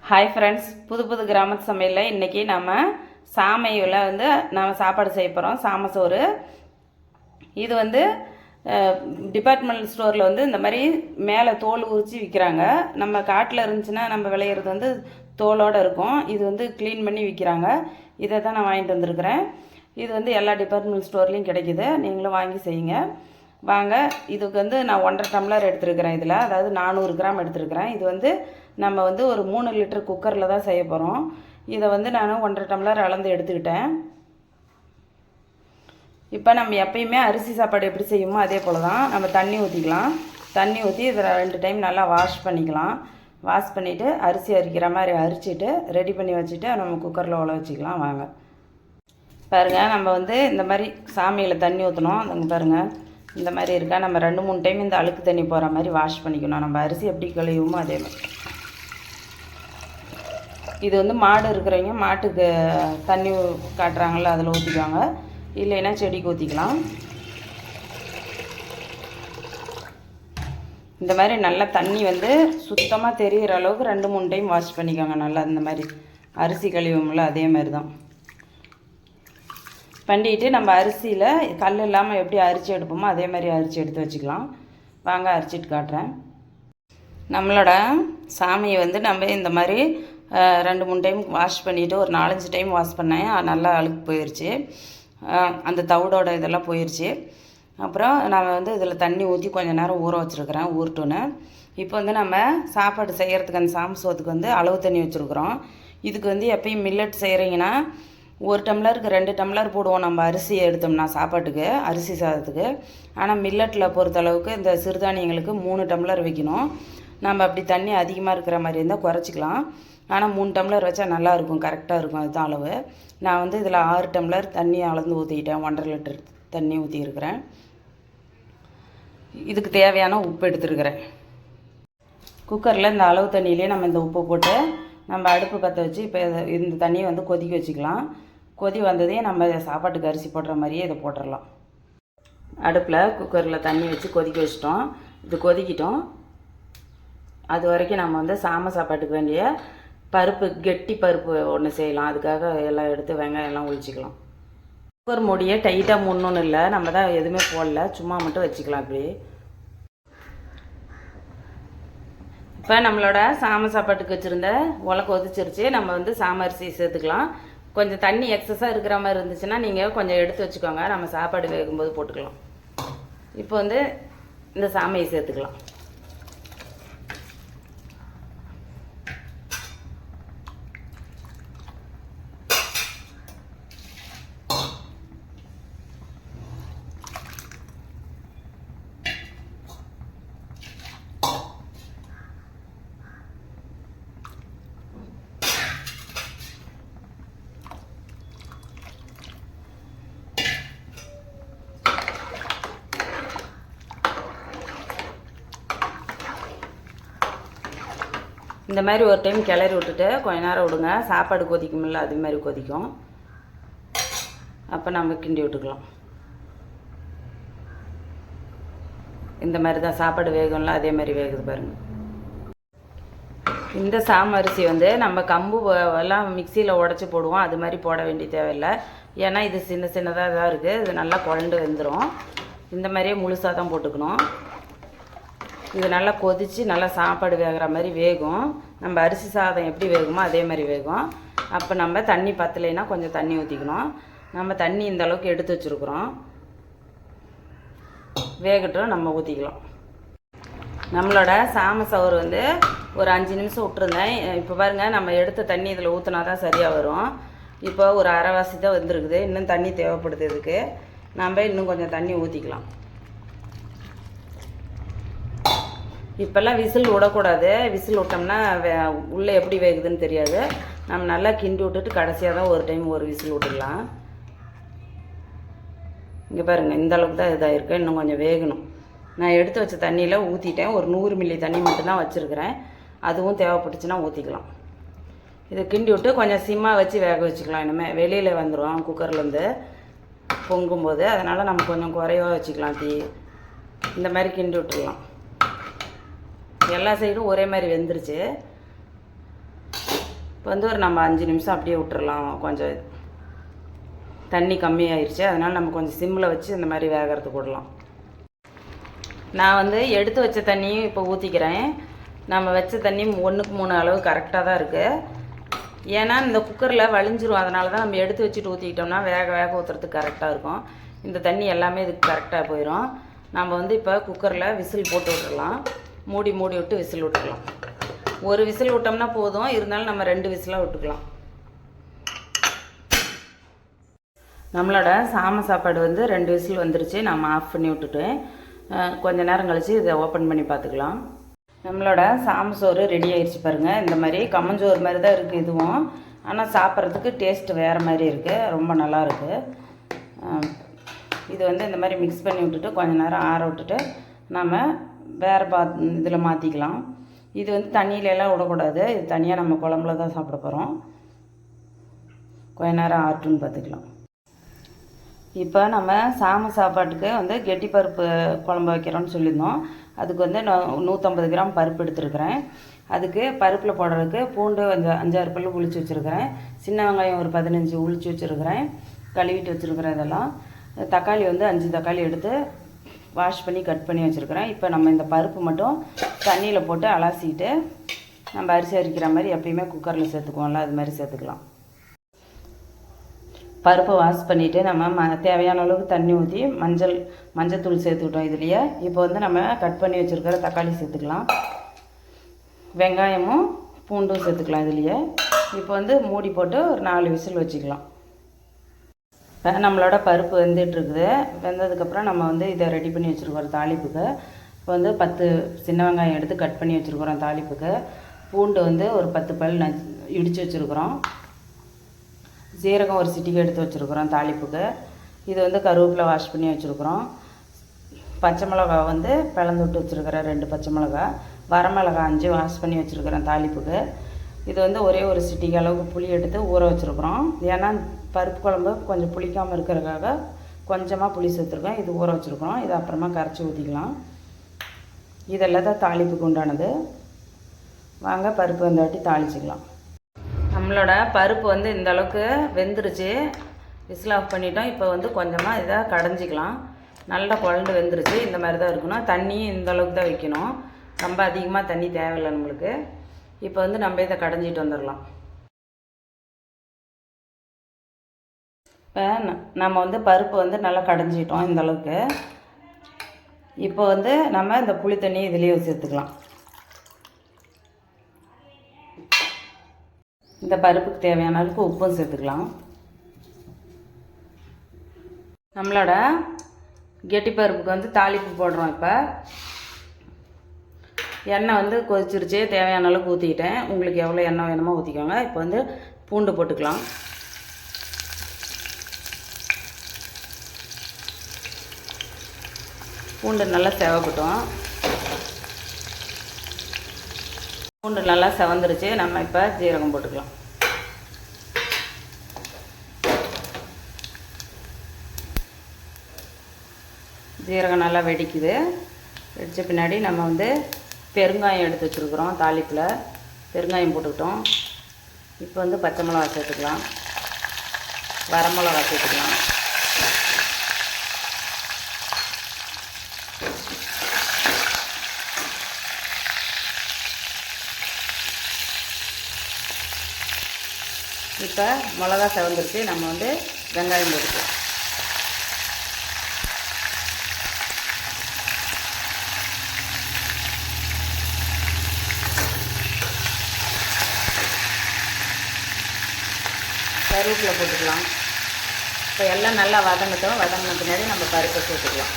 Hi friends, புது புது கிராமத்து சமையலில் இன்றைக்கி நம்ம சாமையில் நம்ம சாப்பாடு செய்ய போகிறோம். சாமை சோறு. இது டிபார்ட்மெண்டல் ஸ்டோரில் இந்த மாதிரி மேலே தோல் உரித்து விற்கிறாங்க. நம்ம காட்டில் இருந்துச்சுன்னா நம்ம விளையிறது தோலோடு இருக்கும். இது க்ளீன் பண்ணி விற்கிறாங்க. இதை தான் நான் வாங்கிட்டு வந்திருக்கிறேன். இது எல்லா டிபார்ட்மெண்டல் ஸ்டோர்லேயும் கிடைக்கிது. நீங்களும் வாங்கி செய்யுங்க. வாங்க. இதுக்கு நான் 1.5 டம்ளர் எடுத்துருக்கிறேன். இதில் அதாவது 400 கிராம் எடுத்துருக்கிறேன். இது நம்ம ஒரு 3 லிட்டர் குக்கரில் தான் செய்ய போகிறோம். இதை நான் 1.5 டம்ளர் அளந்து எடுத்துக்கிட்டேன். இப்போ நம்ம எப்பயுமே அரிசி சாப்பாடு எப்படி செய்யுமோ அதே போல் தான் நம்ம தண்ணி ஊற்றிக்கலாம். தண்ணி ஊற்றி இதில் 2 டைம் நல்லா வாஷ் பண்ணிக்கலாம். வாஷ் பண்ணிவிட்டு அரிசி அரிக்கிற மாதிரி அரிச்சிட்டு ரெடி பண்ணி வச்சுட்டு நம்ம குக்கரில் உள்ள வச்சுக்கலாம். வாங்க பாருங்கள். நம்ம இந்த மாதிரி சாமியில் தண்ணி ஊற்றணும். அங்கே பாருங்கள், இந்த மாதிரி இருக்கா. நம்ம 2-3 டைம் இந்த அழுக்கு தண்ணி போகிற மாதிரி வாஷ் பண்ணிக்கணும். நம்ம அரிசி எப்படி கழுவுமோ அதே மாதிரி. இது மாடு இருக்கிறவங்க மாட்டுக்கு தண்ணி காட்டுறாங்கள்ல, அதில் ஊற்றிக்குவாங்க. இல்லைன்னா செடிக்கு ஊற்றிக்கலாம். இந்த மாதிரி நல்லா தண்ணி சுத்தமாக தெரிகிற அளவுக்கு 2-3 டைம் வாஷ் பண்ணிக்கோங்க. நல்லா இந்த மாதிரி அரிசி கழுவும்ல அதே மாதிரி தான் பண்ணிட்டு நம்ம அரிசியில் கல் இல்லாமல் எப்படி அரிசி எடுப்போமோ அதே மாதிரி அரிசி எடுத்து வச்சுக்கலாம். வாங்க அரிச்சிட்டு காட்டுறேன். நம்மளோட சாமியை நம்ம இந்த மாதிரி 2-3 டைம் வாஷ் பண்ணிவிட்டு ஒரு 4-5 டைம் வாஷ் பண்ணேன். நல்லா அழுக்கு போயிடுச்சு. அந்த தவிடோட இதெல்லாம் போயிடுச்சு. அப்புறம் நான் இதில் தண்ணி ஊற்றி கொஞ்சம் நேரம் ஊற வச்சுருக்கிறேன். ஊறட்டுன்னு இப்போ நம்ம சாப்பாடு செய்கிறதுக்கு அந்த சாமி சோத்துக்கு அளவு தண்ணி வச்சுருக்குறோம். இதுக்கு எப்பயும் மில்லட் செய்கிறீங்கன்னா 1 டம்ளருக்கு 2 டம்ளர் போடுவோம் நம்ம அரிசி எடுத்தோம்னா சாப்பாட்டுக்கு, அரிசி சாதத்துக்கு. ஆனால் மில்லட்டில் பொறுத்தளவுக்கு இந்த சிறுதானியங்களுக்கு 3 டம்ளர் வைக்கணும். நம்ம அப்படி தண்ணி அதிகமாக இருக்கிற மாதிரி இருந்தால் குறைச்சிக்கலாம். ஆனால் 3 டம்ளர் வச்சா நல்லாயிருக்கும், கரெக்டாக இருக்கும். அதுதான் அளவு. நான் இதில் 6 டம்ளர் தண்ணி அளந்து ஊற்றிக்கிட்டேன். 1.5 லிட்டர் தண்ணி ஊற்றிருக்கிறேன். இதுக்கு தேவையான உப்பு எடுத்துருக்கிறேன். குக்கரில் இந்த அளவு தண்ணியிலே நம்ம இந்த உப்பு போட்டு நம்ம அடுப்பு பற்ற வச்சு இப்போ இந்த தண்ணியை கொதிக்க வச்சுக்கலாம். கொதி வந்ததே நம்ம சாப்பாட்டுக்கு அரிசி போடுற மாதிரியே இதை போட்டுடலாம். அடுப்பில் குக்கரில் தண்ணி வச்சு கொதிக்க வச்சிட்டோம். இது கொதிக்கிட்டோம். அது வரைக்கும் நம்ம சாமை சாப்பாட்டுக்கு வேண்டிய பருப்பு, கெட்டி பருப்பு ஒன்று செய்யலாம். அதுக்காக எல்லாம் எடுத்து வெங்காயம் எல்லாம் ஒழிச்சிக்கலாம். குக்கர் மூடியை டைட்டாக முன்னொன்று இல்லை, நம்ம தான் எதுவுமே போடல, சும்மா மட்டும் வச்சுக்கலாம். இப்படி இப்போ நம்மளோட சாமை சாப்பாட்டுக்கு வச்சுருந்த உலை கொதிச்சிருச்சு. நம்ம சாமை அரிசி சேர்த்துக்கலாம். கொஞ்சம் தண்ணி எக்ஸஸாக இருக்கிற மாதிரி இருந்துச்சுன்னா நீங்கள் கொஞ்சம் எடுத்து வச்சுக்கோங்க. நம்ம சாப்பாடு வேகும்போது போட்டுக்கலாம். இப்போ இந்த சாமையை சேர்த்துக்கலாம். இந்த மாதிரி ஒரு டைம் கிளறி விட்டுட்டு கொஞ்ச நேரம் விடுங்க. சாப்பாடு கொதிக்குமில்ல அது மாதிரி கொதிக்கும். அப்போ நம்ம கிண்டி விட்டுக்கலாம். இந்த மாதிரி தான் சாப்பாடு வேகும்ல அதே மாதிரி வேகுது பாருங்கள். இந்த சாமை அரிசி நம்ம கம்பு எல்லாம் மிக்சியில் உடச்சி போடுவோம். அது மாதிரி போட வேண்டிய தேவையில்லை. ஏன்னா இது சின்ன சின்னதாக தான் இருக்குது. இது நல்லா குழண்டு வெந்துடும். இந்த மாதிரியே முழுசாக தான் போட்டுக்கணும். இது நல்லா கொதித்து நல்லா சாப்பாடு வேகிற மாதிரி வேகும். நம்ம அரிசி சாதம் எப்படி வேகுமோ அதே மாதிரி வேகும். அப்போ நம்ம தண்ணி பத்தலைன்னா கொஞ்சம் தண்ணி ஊற்றிக்கணும். நம்ம தண்ணி இந்த அளவுக்கு எடுத்து வச்சுருக்குறோம். வேகட்டும், நம்ம ஊற்றிக்கலாம். நம்மளோட சாமை சோறு ஒரு 5 நிமிஷம் விட்டுருந்தேன். இப்போ பாருங்கள், நம்ம எடுத்த தண்ணி இதில் ஊற்றினா தான் சரியாக வரும். இப்போ ஒரு அரைவாசி தான் வந்துருக்குது. இன்னும் தண்ணி தேவைப்படுது. இதுக்கு நம்ம இன்னும் கொஞ்சம் தண்ணி ஊற்றிக்கலாம். இப்போல்லாம் விசில் விடக்கூடாது. விசில் விட்டோம்னா உள்ளே எப்படி வேகுதுன்னு தெரியாது. நம்ம நல்லா கிண்டி விட்டுட்டு கடைசியாக தான் ஒரு டைம் ஒரு விசில் விட்டுடலாம். இங்கே பாருங்கள், இந்த அளவுக்கு தான் இதாக இருக்குது. இன்னும் கொஞ்சம் வேகணும். நான் எடுத்து வச்ச தண்ணியில் ஊற்றிட்டேன். ஒரு 100 மில்லி தண்ணி மட்டும்தான் வச்சுருக்கிறேன். அதுவும் தேவைப்பட்டுச்சுன்னா ஊற்றிக்கலாம். இதை கிண்டி விட்டு கொஞ்சம் சிம்மாக வச்சு வேக வச்சுக்கலாம். இனிமேல் வெளியில் வந்துடும் குக்கர்லேருந்து பொங்கும்போது. அதனால் நம்ம கொஞ்சம் குறைவாக வச்சுக்கலாம் தீ. இந்த மாதிரி கிண்டி விட்டுடலாம். எல்லா சைடும் ஒரே மாதிரி வெந்துருச்சு. இப்போ வந்து ஒரு நம்ம 5 நிமிஷம் அப்படியே விட்டுறலாம். கொஞ்சம் தண்ணி கம்மியாயிருச்சு, அதனால் நம்ம கொஞ்சம் சிம்மில் வச்சு இந்த மாதிரி வேகிறதுக்கு விடலாம். நான் வந்து எடுத்து வச்ச தண்ணியும் இப்போ ஊற்றிக்கிறேன். நம்ம வச்ச தண்ணி 1க்கு 3 அளவு கரெக்டாக தான் இருக்குது. ஏன்னா இந்த குக்கரில் வலிஞ்சிரும், அதனால தான் நம்ம எடுத்து வச்சுட்டு ஊற்றிக்கிட்டோம்னா வேக வேக ஊற்றுறதுக்கு கரெக்டாக இருக்கும். இந்த தண்ணி எல்லாமே இதுக்கு கரெக்டாக போயிடும். நம்ம வந்து இப்போ குக்கரில் விசில் போட்டு விட்டுடலாம். மூடி விட்டு விசில் விட்டுக்கலாம். ஒரு விசில் விட்டோம்னா போதும், இருந்தாலும் நம்ம 2 விசிலாக விட்டுக்கலாம். நம்மளோட சாமை சாப்பாடு வந்து 2 விசில் வந்துருச்சு. நம்ம ஆஃப் பண்ணி விட்டுட்டேன். கொஞ்சம் நேரம் கழித்து இதை ஓப்பன் பண்ணி பார்த்துக்கலாம். நம்மளோட சாமை சோறு ரெடி ஆகிடுச்சு பாருங்கள். இந்த மாதிரி கம்மஞ்சோறு மாதிரி தான் இருக்குது இதுவும், ஆனால் சாப்பிட்றதுக்கு டேஸ்ட்டு வேறு மாதிரி இருக்குது, ரொம்ப நல்லா இருக்குது. இது வந்து இந்த மாதிரி மிக்ஸ் பண்ணி விட்டுட்டு கொஞ்சம் நேரம் ஆற விட்டுட்டு நம்ம வேறு இதில் மாற்றிக்கலாம். இது வந்து தண்ணியிலலாம் விடக்கூடாது, இது தனியாக நம்ம குழம்புல தான் சாப்பிட போகிறோம். கொஞ்ச நேரம் ஆட்டுன்னு பார்த்துக்கலாம். இப்போ நம்ம சாமை சாப்பாட்டுக்கு வந்து கெட்டிப்பருப்பு குழம்பு வைக்கிறோன்னு சொல்லியிருந்தோம். அதுக்கு வந்து நான் 150 கிராம் பருப்பு எடுத்துருக்கிறேன். அதுக்கு பருப்பில் போடுறதுக்கு பூண்டு 5-6 பல் உளிச்சு வச்சுருக்கிறேன். சின்ன வெங்காயம் ஒரு 15 உளிச்சு வச்சுருக்கிறேன், கழுவிட்டு வச்சுருக்கிறேன். இதெல்லாம் தக்காளி வந்து 5 தக்காளி எடுத்து வாஷ் பண்ணி கட் பண்ணி வச்சுருக்கிறேன். இப்போ நம்ம இந்த பருப்பு மட்டும் தண்ணியில் போட்டு அலசிட்டு நம்ம அரிசி அரிக்கிற மாதிரி எப்பயுமே குக்கரில் சேர்த்துக்குவோம்ல, அது மாதிரி சேர்த்துக்கலாம். பருப்பை வாஷ் பண்ணிவிட்டு நம்ம தேவையான அளவுக்கு தண்ணி ஊற்றி மஞ்சத்தூள் சேர்த்துக்கிட்டோம் இதுலேயே. இப்போ வந்து நம்ம கட் பண்ணி வச்சுருக்கிற தக்காளி சேர்த்துக்கலாம், வெங்காயமும் பூண்டும் சேர்த்துக்கலாம் இதுலேயே. இப்போ வந்து மூடி போட்டு ஒரு 4 விசில் வச்சுக்கலாம். இப்போ நம்மளோட பருப்பு வெந்துட்டுருக்குது. வெந்ததுக்கப்புறம் நம்ம வந்து இதை ரெடி பண்ணி வச்சுருக்கிறோம் தாளிப்புக்கு. இப்போ வந்து 10 சின்ன வெங்காயம் எடுத்து கட் பண்ணி வச்சுருக்குறோம் தாளிப்புக்கு. பூண்டு வந்து ஒரு 10 பல் இடித்து வச்சுருக்குறோம். சீரகம் ஒரு சிட்டிக்கு எடுத்து வச்சுருக்குறோம் தாளிப்புக்கு. இது வந்து கருவேப்பிலை வாஷ் பண்ணி வச்சுருக்குறோம். பச்சை மிளகா வந்து பிளந்து விட்டு வச்சுருக்கிறேன் 2 பச்சை மிளகா. வரமிளகா 5 வாஷ் பண்ணி வச்சுருக்கிறேன் தாளிப்புக்கு. இது வந்து ஒரே ஒரு சிட்டிக்கு அளவுக்கு புளி எடுத்து ஊற வச்சுருக்குறோம். ஏன்னா பருப்பு குழம்பு கொஞ்சம் புளிக்காமல் இருக்கிறதுக்காக கொஞ்சமாக புளி சேர்த்துருக்கோம். இது ஊற வச்சுருக்குறோம். இது அப்புறமா கரைச்சி ஊற்றிக்கலாம். இதெல்லாம் தான் தாளிப்புக்கு உண்டானது. வாங்க பருப்பு இந்த வாட்டி தாளிச்சிக்கலாம். நம்மளோட பருப்பு வந்து இந்த அளவுக்கு வெந்துருச்சு. விசில் ஆஃப் பண்ணிட்டோம். இப்போ வந்து கொஞ்சமாக இதை கடைஞ்சிக்கலாம். நல்லா குழண்டு வெந்துருச்சு. இந்த மாதிரி தான் இருக்கணும். தண்ணி இந்த அளவுக்கு தான் வைக்கணும், ரொம்ப அதிகமாக தண்ணி தேவையில்லை நம்மளுக்கு. இப்போ வந்து நம்ம இதை கடைஞ்சிட்டு வந்துடலாம். இப்போ நம்ம வந்து பருப்பு வந்து நல்லா கடைஞ்சிட்டோம் இந்த அளவுக்கு. இப்போ வந்து நம்ம இந்த புளி தண்ணி இதுலேயே சேர்த்துக்கலாம். இந்த பருப்புக்கு தேவையான அளவுக்கு உப்பும் சேர்த்துக்கலாம். நம்மளோட கெட்டி பருப்புக்கு வந்து தாளிப்பு போடுறோம். இப்போ எண்ணெய் வந்து கொதிச்சிருச்சு. தேவையான அளவுக்கு ஊற்றிக்கிட்டேன். உங்களுக்கு எவ்வளோ எண்ணெய் வேணுமோ ஊற்றிக்கோங்க. இப்போ வந்து பூண்டு போட்டுக்கலாம். பூண்டு நல்லா செவக்கட்டும். பூண்டு நல்லா செவந்துருச்சு. நம்ம இப்போ ஜீரகம் போட்டுக்கலாம். ஜீரகம் நல்லா வெடிக்குது. வெடித்த பின்னாடி நம்ம வந்து பெருங்காயம் எடுத்து வச்சுருக்குறோம். தாளிப்பில் பெருங்காயம் போட்டுக்கிட்டோம். இப்போ வந்து பச்சை மிளகா சேர்த்துக்கலாம், வரமிளகா சேர்த்துக்கலாம். இப்போ மிளகா செவந்துருச்சு. நம்ம வந்து வெங்காயம் போட்டுக்கலாம். கருவேப்பிலை போட்டுக்கலாம். இப்போ எல்லாம் நல்லா வதங்கட்டும். வதங்கின பின்னாடி நம்ம பருப்பை சேர்த்துக்கலாம்.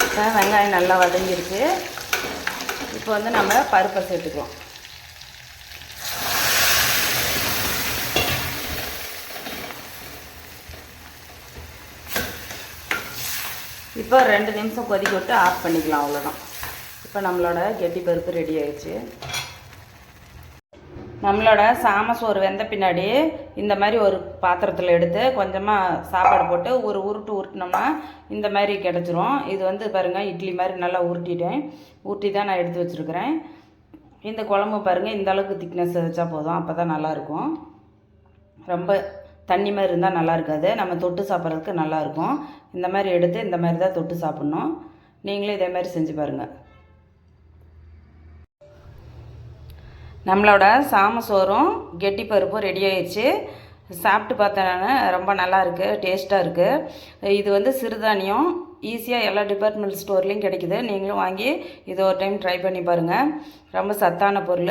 இப்போ வெங்காயம் நல்லா வதங்கிருச்சு. இப்போ வந்து நம்ம பருப்பை சேர்த்துக்கலாம். இப்போ 2 நிமிஷம் கொதிக்க விட்டு ஆஃப் பண்ணிக்கலாம். அவ்வளோதான். இப்போ நம்மளோட கெட்டி பருப்பு ரெடி ஆயிடுச்சு. நம்மளோட சாமசோறு வெந்த பின்னாடி இந்த மாதிரி ஒரு பாத்திரத்தில் எடுத்து கொஞ்சமாக சாப்பாடு போட்டு ஒரு உருட்டினோம்னா இந்த மாதிரி கிடச்சிரும். இது வந்து பாருங்கள் இட்லி மாதிரி நல்லா ஊட்டி தான் நான் எடுத்து வச்சுருக்கிறேன். இந்த குழம்பு பாருங்கள் இந்த அளவுக்கு திக்னஸ் வச்சா போதும், அப்போ தான் நல்லாயிருக்கும். ரொம்ப தண்ணி மாதிரி இருந்தால் நல்லா இருக்காது, நம்ம தொட்டு சாப்பிட்றதுக்கு நல்லாயிருக்கும். இந்த மாதிரி எடுத்து இந்த மாதிரி தான் தொட்டு சாப்பிட்ணும். நீங்களும் இதே மாதிரி செஞ்சு பாருங்கள். நம்மளோட சாமசோறும் கெட்டி பருப்பும் ரெடி ஆயிடுச்சு. சாப்பிட்டு பார்த்தேன், ரொம்ப நல்லா இருக்குது, டேஸ்ட்டாக இருக்குது. இது வந்து சிறுதானியம், ஈஸியாக எல்லா டிபார்ட்மெண்ட் ஸ்டோர்லேயும் கிடைக்குது. நீங்களும் வாங்கி இதை ஒரு டைம் ட்ரை பண்ணி பாருங்கள். ரொம்ப சத்தான பொருள்.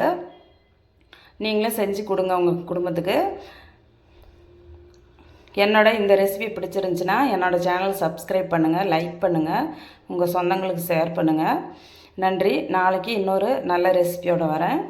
நீங்களும் செஞ்சு கொடுங்க உங்கள் குடும்பத்துக்கு. இந்த ரெசிபி பிடிச்சிருந்துச்சின்னா என்னோடய சேனல் சப்ஸ்கிரைப் பண்ணுங்கள், லைக் பண்ணுங்கள், உங்கள் சொந்தங்களுக்கு ஷேர் பண்ணுங்கள். நன்றி. நாளைக்கு இன்னொரு நல்ல ரெசிபியோடு வரேன்.